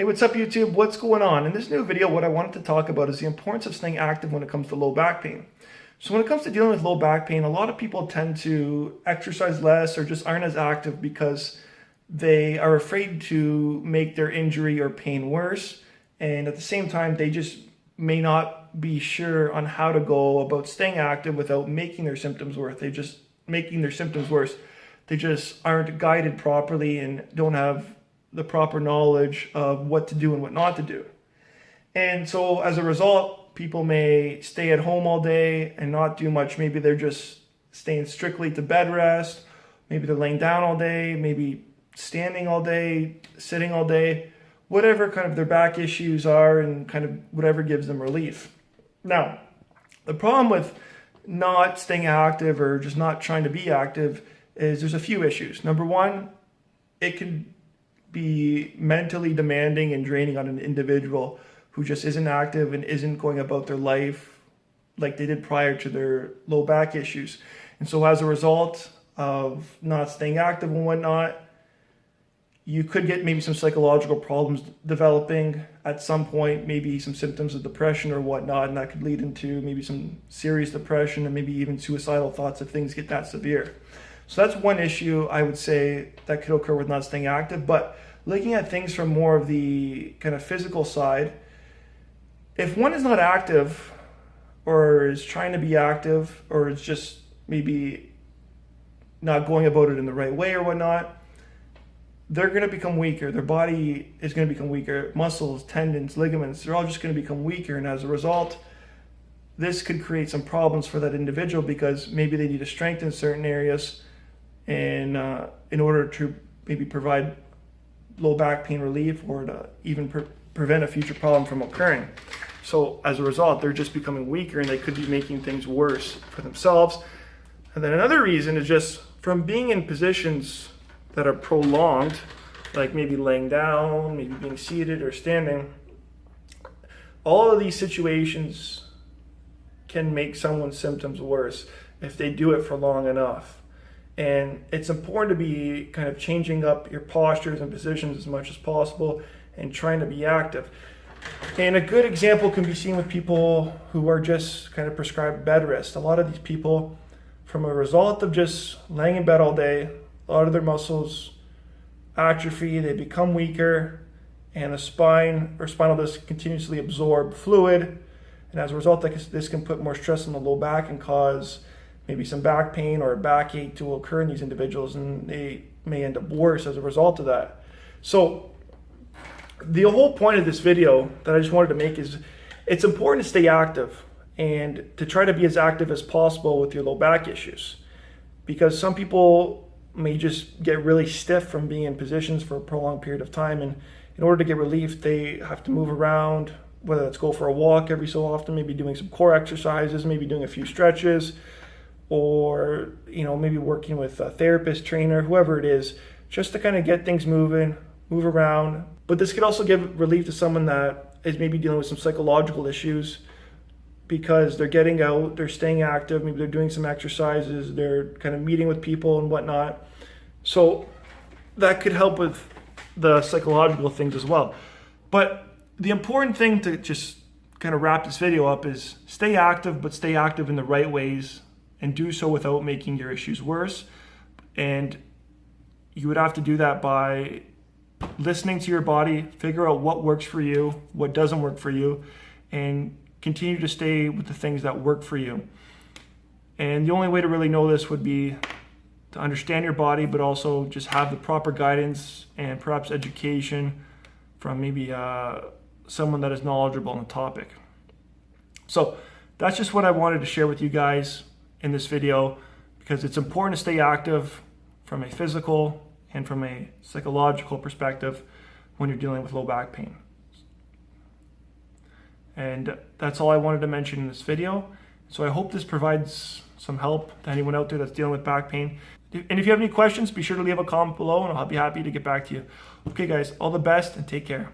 Hey, what's up YouTube? What's going on? In this new video, what I wanted to talk about is the importance of staying active when it comes to low back pain. So when it comes to dealing with low back pain, a lot of people tend to exercise less or just aren't as active because they are afraid to make their injury or pain worse. And at the same time, they just may not be sure on how to go about staying active without making their symptoms worse. They just making their symptoms worse. They just aren't guided properly and don't have the proper knowledge of what to do and what not to do. And so as a result, people may stay at home all day and not do much. Maybe they're just staying strictly to bed rest. Maybe they're laying down all day, maybe standing all day, sitting all day, whatever kind of their back issues are and kind of whatever gives them relief. Now, the problem with not staying active or just not trying to be active is there's a few issues. Number one, it can be mentally demanding and draining on an individual who just isn't active and isn't going about their life like they did prior to their low back issues. And so as a result of not staying active and whatnot, you could get maybe some psychological problems developing at some point, maybe some symptoms of depression or whatnot, and that could lead into maybe some serious depression and maybe even suicidal thoughts if things get that severe. So that's one issue I would say that could occur with not staying active. But looking at things from more of the kind of physical side, if one is not active or is trying to be active or is just maybe not going about it in the right way or whatnot, they're going to become weaker. Their body is going to become weaker. Muscles, tendons, ligaments, they're all just going to become weaker. And as a result, this could create some problems for that individual because maybe they need to strengthen certain areas and in order to maybe provide low back pain relief or to even prevent a future problem from occurring. So as a result, they're just becoming weaker and they could be making things worse for themselves. And then another reason is just from being in positions that are prolonged, like maybe laying down, maybe being seated or standing. All of these situations can make someone's symptoms worse if they do it for long enough. And it's important to be kind of changing up your postures and positions as much as possible and trying to be active. And a good example can be seen with people who are just kind of prescribed bed rest. A lot of these people, from a result of just laying in bed all day, a lot of their muscles atrophy, they become weaker, and the spine or spinal disc continuously absorb fluid. And as a result, this can put more stress on the low back and cause maybe some back pain or a backache to occur in these individuals, and they may end up worse as a result of that. So the whole point of this video that I just wanted to make is it's important to stay active and to try to be as active as possible with your low back issues, because some people may just get really stiff from being in positions for a prolonged period of time, and in order to get relief they have to move around, whether it's go for a walk every so often, maybe doing some core exercises, maybe doing a few stretches, or maybe working with a therapist, trainer, whoever it is, just to kind of get things moving, move around. But this could also give relief to someone that is maybe dealing with some psychological issues because they're getting out, they're staying active, maybe they're doing some exercises, they're kind of meeting with people and whatnot. So that could help with the psychological things as well. But the important thing to just kind of wrap this video up is stay active, but stay active in the right ways and do so without making your issues worse. And you would have to do that by listening to your body, figure out what works for you, what doesn't work for you, and continue to stay with the things that work for you. And the only way to really know this would be to understand your body, but also just have the proper guidance and perhaps education from maybe someone that is knowledgeable on the topic. So that's just what I wanted to share with you guys in this video, because it's important to stay active from a physical and from a psychological perspective when you're dealing with low back pain. And that's all I wanted to mention in this video. So I hope this provides some help to anyone out there that's dealing with back pain. And if you have any questions, be sure to leave a comment below and I'll be happy to get back to you. Okay guys, all the best and take care.